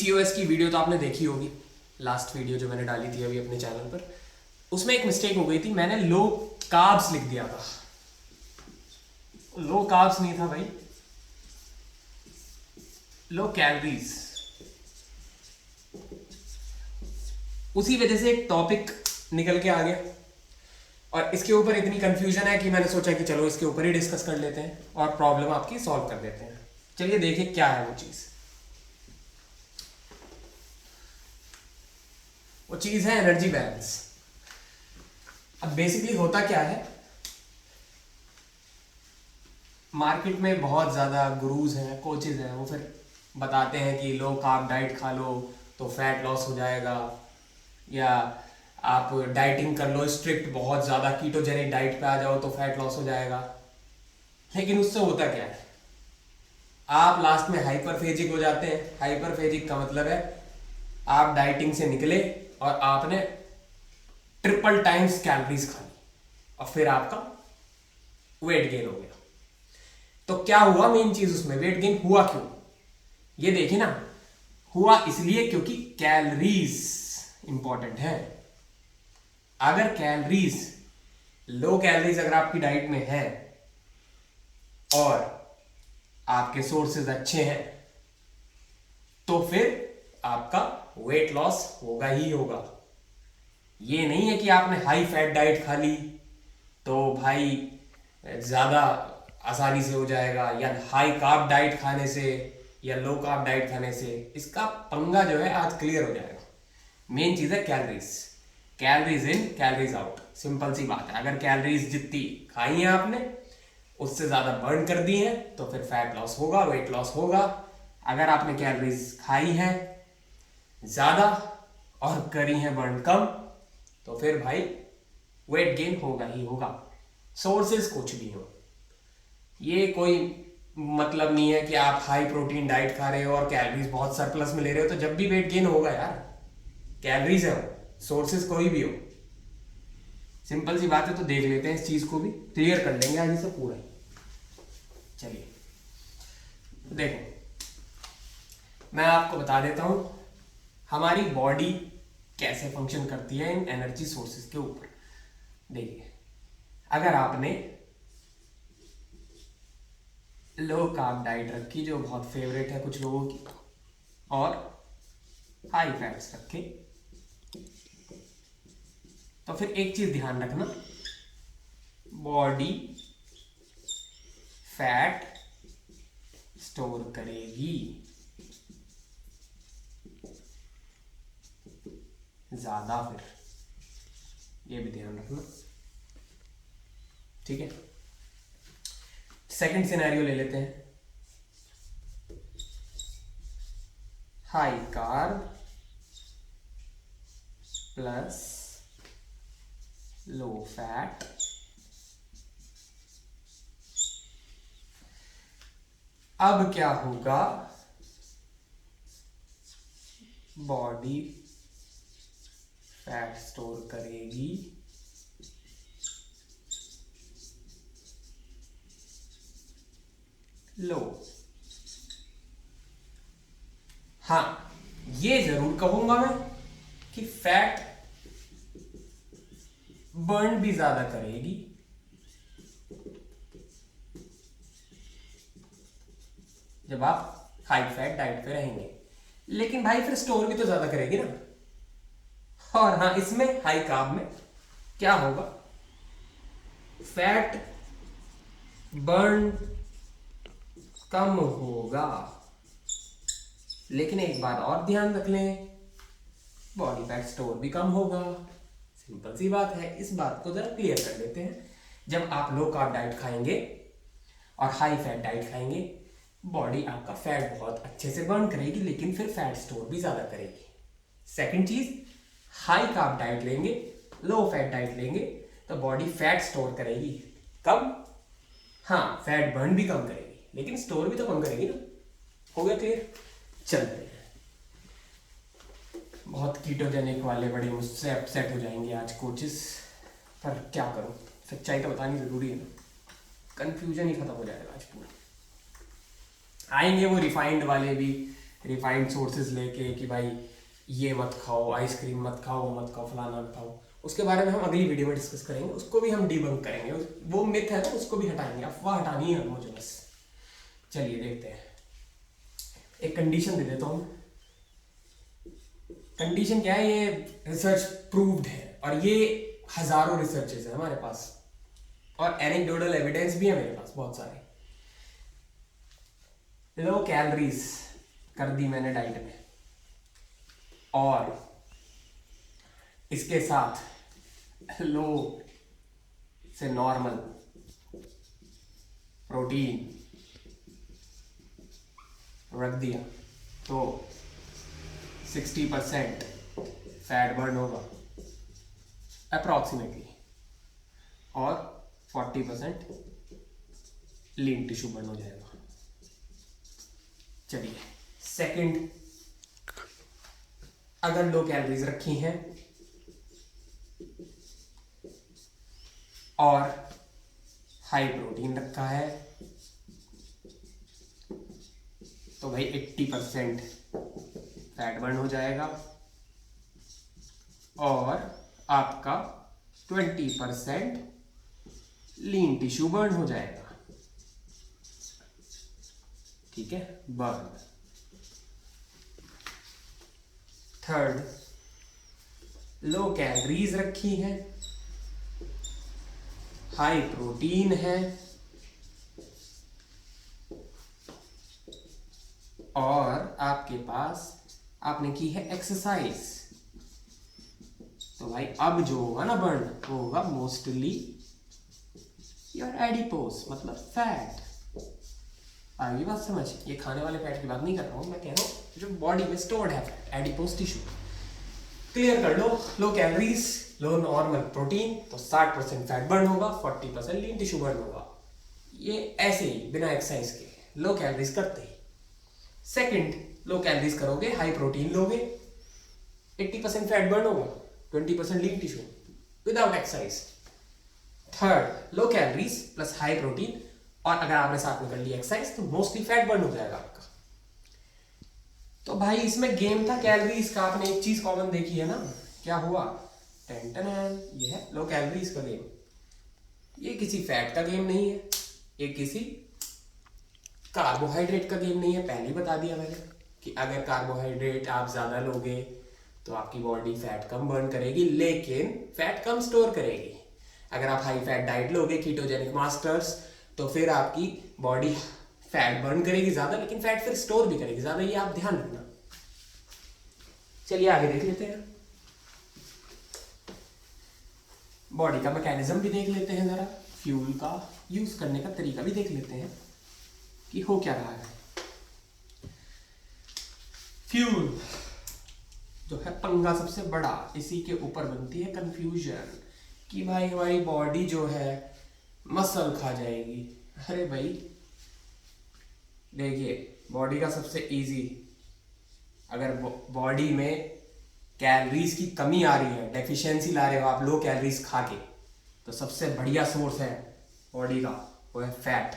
PCOS की video तो आपने देखी होगी, लास्ट वीडियो जो मैंने डाली थी अभी अपने चैनल पर। उसमें एक मिस्टेक हो गई थी, मैंने लो कार्ब्स लिख दिया था। लो कार्ब्स नहीं था भाई, लो कैलोरीज। उसी वजह से एक टॉपिक निकल के आ गया और इसके ऊपर इतनी कंफ्यूजन है कि मैंने सोचा कि चलो इसके ऊपर ही डिस्कस कर लेते हैं और प्रॉब्लम आपकी सॉल्व कर देते हैं। चलिए देखिए क्या है वो चीज। वो चीज है एनर्जी बैलेंस। अब बेसिकली होता क्या है, मार्केट में बहुत ज़्यादा गुरुज हैं, कोचेज हैं, वो फिर बताते हैं कि लो कार्ब डाइट खा लो तो फैट लॉस हो जाएगा, या आप डाइटिंग कर लो स्ट्रिक्ट, बहुत ज़्यादा कीटोजेनिक डाइट पे आ जाओ तो फैट लॉस हो जाएगा। लेकिन उससे होता क्या है, आप लास्ट में हाइपरफेजिक हो जाते हैं। हाइपरफेजिक का मतलब है आप डाइटिंग से निकले और आपने ट्रिपल टाइम्स कैलोरीज खा ली और फिर आपका वेट गेन हो गया। तो क्या हुआ, मेन चीज उसमें वेट गेन हुआ क्यों, ये देखिए ना। हुआ इसलिए क्योंकि कैलोरीज इंपॉर्टेंट है। अगर कैलोरीज, लो कैलोरीज अगर आपकी डाइट में है और आपके सोर्सेज अच्छे हैं तो फिर आपका वेट लॉस होगा ही होगा। ये नहीं है कि आपने हाई फैट डाइट खा ली तो भाई ज्यादा आसानी से हो जाएगा, या हाई कार्ब डाइट खाने से या लो कार्ब डाइट खाने से। इसका पंगा जो है आज क्लियर हो जाएगा। मेन चीज है calories, calories in calories out. Simple सी बात है, अगर कैलोरीज जितनी खाई है आपने उससे ज्यादा बर्न कर दी है तो फिर फैट लॉस होगा, वेट लॉस होगा। अगर आपने कैलोरीज खाई है ज्यादा और करी है बर्न कम तो फिर भाई वेट गेन होगा ही होगा, सोर्सेस कुछ भी हो। ये कोई मतलब नहीं है कि आप हाई प्रोटीन डाइट खा रहे हो और कैलोरीज बहुत सरप्लस में ले रहे हो तो जब भी वेट गेन होगा यार। कैलोरीज है, सोर्सेस कोई भी हो, सिंपल सी बात है। तो देख लेते हैं इस चीज को भी, क्लियर कर लेंगे आगे से पूरा ही। चलिए देखो, मैं आपको बता देता हूं हमारी बॉडी कैसे फंक्शन करती है इन एनर्जी सोर्सेज के ऊपर। देखिए, अगर आपने लो कार्ब डाइट रखी जो बहुत फेवरेट है कुछ लोगों की, और हाई फैट्स रखे, तो फिर एक चीज ध्यान रखना, बॉडी फैट स्टोर करेगी ज्यादा, फिर ये भी ध्यान रखना, ठीक है। सेकंड सिनेरियो ले लेते हैं, high carb plus low fat. अब क्या होगा, बॉडी फैट स्टोर करेगी लो। हाँ, ये जरूर कहूंगा मैं कि फैट बर्न भी ज्यादा करेगी, जब आप हाई फैट डाइट पे रहेंगे। लेकिन भाई फिर स्टोर भी तो ज्यादा करेगी ना। और हाँ, इसमें हाई कार्ब में क्या होगा, फैट बर्न कम होगा, लेकिन एक बात और ध्यान रख लें, बॉडी फैट स्टोर भी कम होगा। सिंपल सी बात है, इस बात को जरा क्लियर कर लेते हैं। जब आप लो कार्ब डाइट खाएंगे और हाई फैट डाइट खाएंगे, बॉडी आपका फैट बहुत अच्छे से बर्न करेगी, लेकिन फिर फैट स्टोर भी ज्यादा करेगी। सेकंड चीज, हाई कार्ब डाइट लेंगे, लो फैट डाइट लेंगे तो बॉडी फैट स्टोर करेगी कम, हाँ फैट बर्न भी कम करेगी, लेकिन स्टोर भी तो कम करेगी ना। हो गया क्लियर? चल रहे हैं। बहुत कीटोजेनिक वाले बड़े मुझसे अपसेट हो जाएंगे आज कोचेस, पर क्या करूं, सच्चाई तो बतानी जरूरी है ना, कंफ्यूजन ही खत्म हो जाएगा आज पूरा। आएंगे वो रिफाइंड वाले भी रिफाइंड सोर्सेज लेके कि भाई ये मत खाओ, आइसक्रीम मत खाओ, वो मत खाओ, फलाना मत खाओ, उसके बारे में हम अगली वीडियो में डिस्कस करेंगे, उसको भी हम डिबंक करेंगे, वो मिथ है ना उसको भी हटाएंगे, अफवाह हटानी है मुझे बस। चलिए देखते हैं, एक कंडीशन दे देता हूँ। कंडीशन क्या है, ये रिसर्च प्रूव्ड है और ये हजारों रिसर्चेस है हमारे पास और एनेक्डोटल एविडेंस भी है मेरे पास बहुत सारे। लो कैलोरीज कर दी मैंने डाइट में और इसके साथ लो से नॉर्मल प्रोटीन रख दिया तो 60% फैट बर्न होगा अप्रॉक्सीमेटली और 40% लीन टिश्यू बर्न हो जाएगा। चलिए सेकंड, अगर लो कैलोरीज रखी हैं और हाई प्रोटीन रखा है तो भाई 80% फैट बर्न हो जाएगा और आपका 20% लीन टिश्यू बर्न हो जाएगा। ठीक है, बर्न। थर्ड, लो कैलोरीज रखी है, हाई प्रोटीन है और आपके पास आपने की है एक्सरसाइज, तो भाई अब जो होगा ना बर्न वो होगा मोस्टली योर एडिपोस, मतलब फैट। आगे बात समझ, ये खाने वाले फैट की बात नहीं कर रहा हूं, मैं कह रहा हूं जो बॉडी में स्टोर्ड है फैट, एडिपोस टिश्यू। क्लियर कर लो, लो कैलोरीज, लो नॉर्मल प्रोटीन, तो 60% फैट बर्न होगा, 40% लीन टिश्यू बर्न होगा। ये ऐसे ही बिना एक्सरसाइज के लो कैलोरीज करते ही। सेकंड, लो कैलोरीज करोगे, हाई प्रोटीन लोगे, 80% फैट बर्न होगा, 20% lean tissue without exercise. Third, low calories plus high protein और अगर आपने साथ में कर लिया एक्सरसाइज तो मोस्टली फैट बर्न हो जाएगा आपका। तो भाई इसमें गेम था कैलोरीज का, आपने एक चीज कॉमन देखी है ना, क्या हुआ, टेंटन, ये है लो कैलोरीज का गेम। ये किसी फैट का गेम नहीं है, ये किसी कार्बोहाइड्रेट का गेम नहीं है। पहले ही बता दिया मैंने कि अगर कार्बोहाइड्रेट आप ज्यादा लोगे तो आपकी बॉडी फैट कम बर्न करेगी लेकिन फैट कम स्टोर करेगी। अगर आप हाई फैट डाइट लोगे, कीटोजेनिक मास्टर्स, तो फिर आपकी बॉडी फैट बर्न करेगी ज्यादा लेकिन फैट फिर स्टोर भी करेगी ज्यादा, ये आप ध्यान रखना। चलिए आगे देख लेते हैं, बॉडी का मैकेनिज्म भी देख लेते हैं, जरा फ्यूल का यूज करने का तरीका भी देख लेते हैं कि हो क्या रहा है। फ्यूल जो है पंगा सबसे बड़ा, इसी के ऊपर बनती है कंफ्यूजन कि भाई हमारी बॉडी जो है मसल खा जाएगी। अरे भाई देखिए, बॉडी का सबसे इजी, अगर बॉडी में कैलोरीज की कमी आ रही है, डेफिशिएंसी ला रहे हो आप लो कैलोरीज खा के, तो सबसे बढ़िया सोर्स है बॉडी का वो है फैट,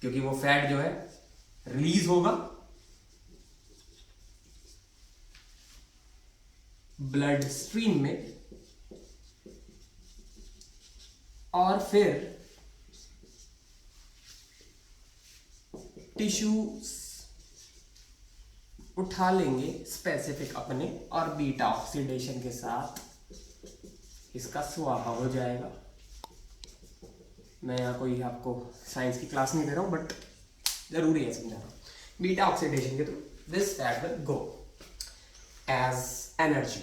क्योंकि वो फैट जो है रिलीज होगा ब्लड स्ट्रीम में और फिर टिश्यूज उठा लेंगे स्पेसिफिक अपने और बीटा ऑक्सीडेशन के साथ इसका स्वाहा हो जाएगा। मैं यहाँ कोई आपको साइंस की क्लास नहीं दे रहा हूँ बट जरूरी है समझाना। बीटा ऑक्सीडेशन के through this fat will go as energy,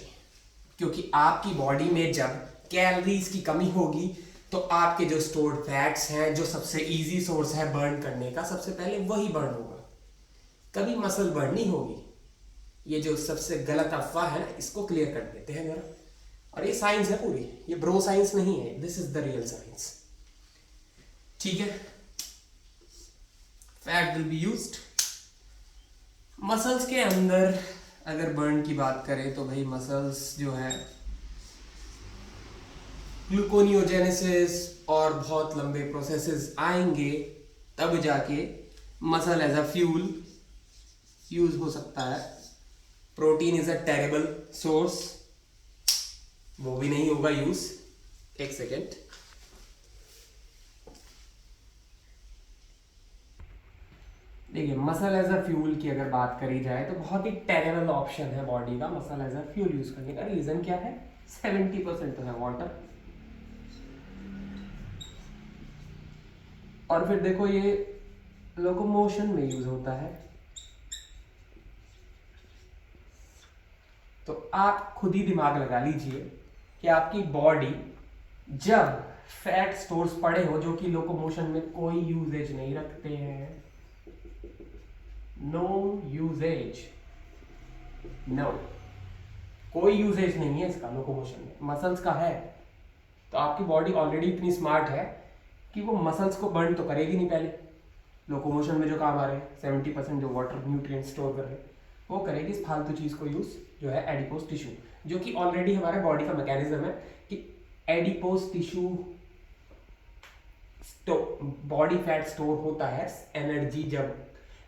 क्योंकि आपकी बॉडी में जब कैलोरीज की कमी होगी तो आपके जो स्टोर्ड फैट्स हैं, जो सबसे इजी सोर्स है बर्न करने का, सबसे पहले वही बर्न होगा, कभी मसल बर्न नहीं होगी। ये जो सबसे गलत अफवाह है ना, इसको क्लियर कर देते हैं जरा। और ये साइंस है पूरी, ये ब्रो साइंस नहीं है, this is the real science. ठीक है, fat will be used muscles के अंदर। अगर बर्न की बात करें तो भाई मसल्स जो है ग्लूकोनियोजेनेसिस और बहुत लंबे प्रोसेसेस आएंगे तब जाके muscle as a fuel use हो सकता है। Protein is a terrible source, वो भी नहीं होगा यूज। एक सेकेंड, देखिए मसल एज अ फ्यूल की अगर बात करी जाए तो बहुत ही टेरेबल ऑप्शन है बॉडी का muscle as a fuel use करने का। रीजन क्या है? 70% तो है वाटर। और फिर देखो ये लोकोमोशन में यूज होता है। तो आप खुद ही दिमाग लगा लीजिए कि आपकी बॉडी जब फैट स्टोर्स पड़े हो जो कि लोकोमोशन में कोई यूजेज नहीं रखते हैं, नो यूजेज, नो कोई यूजेज नहीं है इसका लोकोमोशन में, मसल्स का है। तो आपकी बॉडी ऑलरेडी इतनी स्मार्ट है कि वो मसल्स को बर्न तो करेगी नहीं पहले, लोकोमोशन में जो काम आ रहे हैं 70% जो वाटर न्यूट्रिएंट स्टोर कर रहे हैं वो करेगी इस फालतू चीज को यूज, जो है एडिपोज टिश्यू, जो कि ऑलरेडी हमारे बॉडी का मैकेनिज्म है कि adipose tissue body fat store होता है एनर्जी जब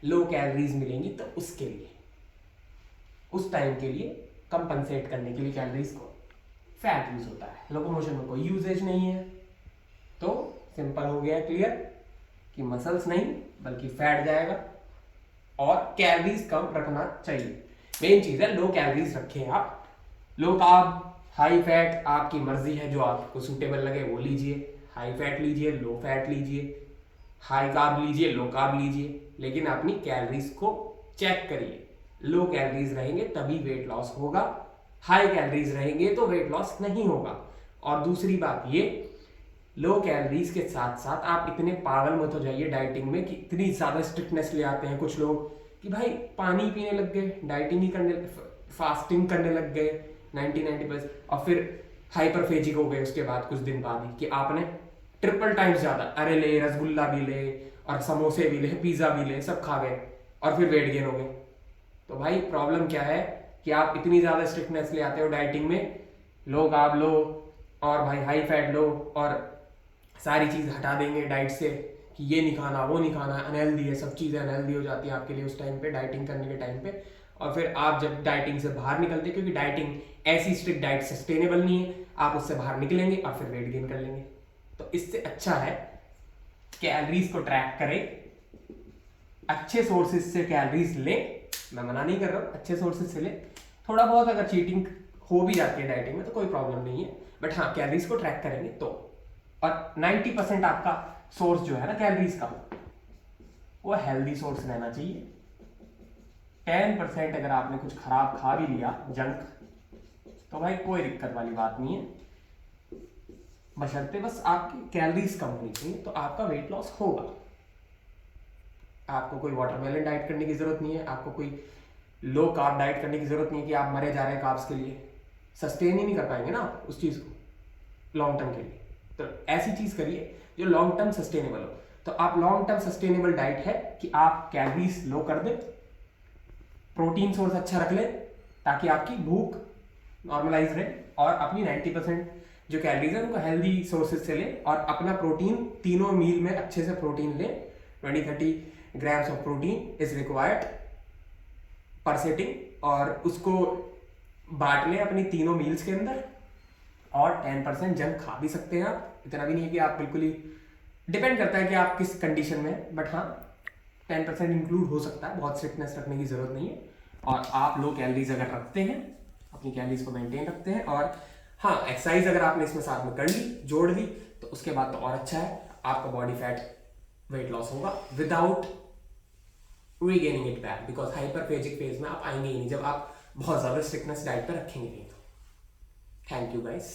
लो कैलोरीज मिलेंगी तो उसके लिए, उस टाइम के लिए कंपनसेट करने के लिए कैलोरीज को फैट यूज होता है। लोकोमोशन में कोई यूजेज नहीं है। तो सिंपल हो गया, क्लियर कि मसल्स नहीं बल्कि फैट जाएगा और कैलोरीज कम रखना चाहिए। मेन चीज है लो कैलोरीज रखें आप। लो कार्ब हाई फैट आपकी मर्जी है, जो आपको सूटेबल लगे वो लीजिए। हाई फैट लीजिए, लो फैट लीजिए, हाई कार्ब लीजिए, लो कार्ब लीजिए, लेकिन अपनी कैलोरीज को चेक करिए। लो कैलोरीज रहेंगे तभी वेट लॉस होगा, हाई कैलोरीज रहेंगे तो वेट लॉस नहीं होगा। और दूसरी बात ये, लो कैलोरीज के साथ साथ आप इतने पागल मत हो जाइए डाइटिंग में कि इतनी ज्यादा स्ट्रिक्टनेस ले आते हैं कुछ लोग कि भाई पानी पीने लग गए, डाइटिंग ही करने, फास्टिंग करने लग गए 90-90%, और फिर हाइपरफेजिक हो गए उसके बाद कुछ दिन बाद ही कि आपने ट्रिपल टाइम्स ज्यादा, अरे ले रसगुल्ला भी ले और समोसे भी ले, पिज्जा भी ले, सब खा गए और फिर वेट गेन हो गए। तो भाई प्रॉब्लम क्या है कि आप इतनी ज्यादा स्ट्रिक्टनेस ले आते हो डाइटिंग में, लो कार्ब लो और भाई हाई फैट लो और सारी चीज हटा देंगे डाइट से कि ये नहीं खाना वो नहीं खाना, अनहेल्दी है, सब चीजें अनहेल्दी हो जाती है आपके लिए उस टाइम पे, डाइटिंग करने के टाइम पे। और फिर आप जब डाइटिंग से बाहर निकलते, क्योंकि डाइटिंग ऐसी स्ट्रिक्ट डाइट सस्टेनेबल नहीं है, आप उससे बाहर निकलेंगे और फिर वेट गेन कर लेंगे। तो इससे अच्छा है कैलोरीज को ट्रैक करें, अच्छे सोर्सेज से कैलोरीज ले, मैं मना नहीं कर रहा हूँ, अच्छे सोर्सेज से ले। थोड़ा बहुत अगर चीटिंग हो भी जाती है डाइटिंग में तो कोई प्रॉब्लम नहीं है, बट हाँ कैलोरीज को ट्रैक करेंगे तो। और 90% आपका सोर्स जो है ना कैलोरीज का, वो हेल्दी सोर्स रहना चाहिए। 10% अगर आपने कुछ खराब खा भी लिया जंक, तो भाई कोई दिक्कत वाली बात नहीं है, बशर्ते बस आपकी कैलोरीज कम होनी चाहिए, तो आपका वेट लॉस होगा। आपको कोई वाटरमेलन डाइट करने की जरूरत नहीं है, आपको कोई लो कार्ब डाइट करने की जरूरत नहीं है कि आप मरे जा रहे हैं कार्ब्स के लिए, सस्टेन ही नहीं कर पाएंगे ना आप उस चीज को लॉन्ग टर्म के लिए। तो ऐसी चीज करिए जो लॉन्ग टर्म सस्टेनेबल हो। तो आप लॉन्ग टर्म सस्टेनेबल डाइट है कि आप कैलोरीज लो कर दें, प्रोटीन सोर्स अच्छा रख लें ताकि आपकी भूख नॉर्मलाइज रहे, और अपनी 90% जो कैलोरीज है उनको हेल्दी सोर्सेज से ले, और अपना प्रोटीन तीनों मील में अच्छे से प्रोटीन ले। 20-30 grams of protein is required पर सेटिंग, और उसको बांट लें अपनी तीनों मील्स के अंदर। और 10% जंक खा भी सकते हैं आप, इतना भी नहीं है कि आप बिल्कुल ही, डिपेंड करता है कि आप किस कंडीशन में, बट हाँ 10% इंक्लूड हो सकता है, बहुत स्ट्रिक्टनेस रखने की जरूरत नहीं है। और आप लो कैलोरीज अगर रखते हैं, अपनी कैलोरीज को मेंटेन रखते हैं, और हाँ एक्सरसाइज अगर आपने इसमें साथ में कर ली, जोड़ ली, तो उसके बाद तो और अच्छा है, आपका बॉडी फैट वेट लॉस होगा without regaining it back, because hyperphagic phase में आप आएंगे ही नहीं जब आप बहुत ज्यादा स्ट्रिक्टनेस डाइट पर रखेंगे नहीं। तो थैंक यू गाइस।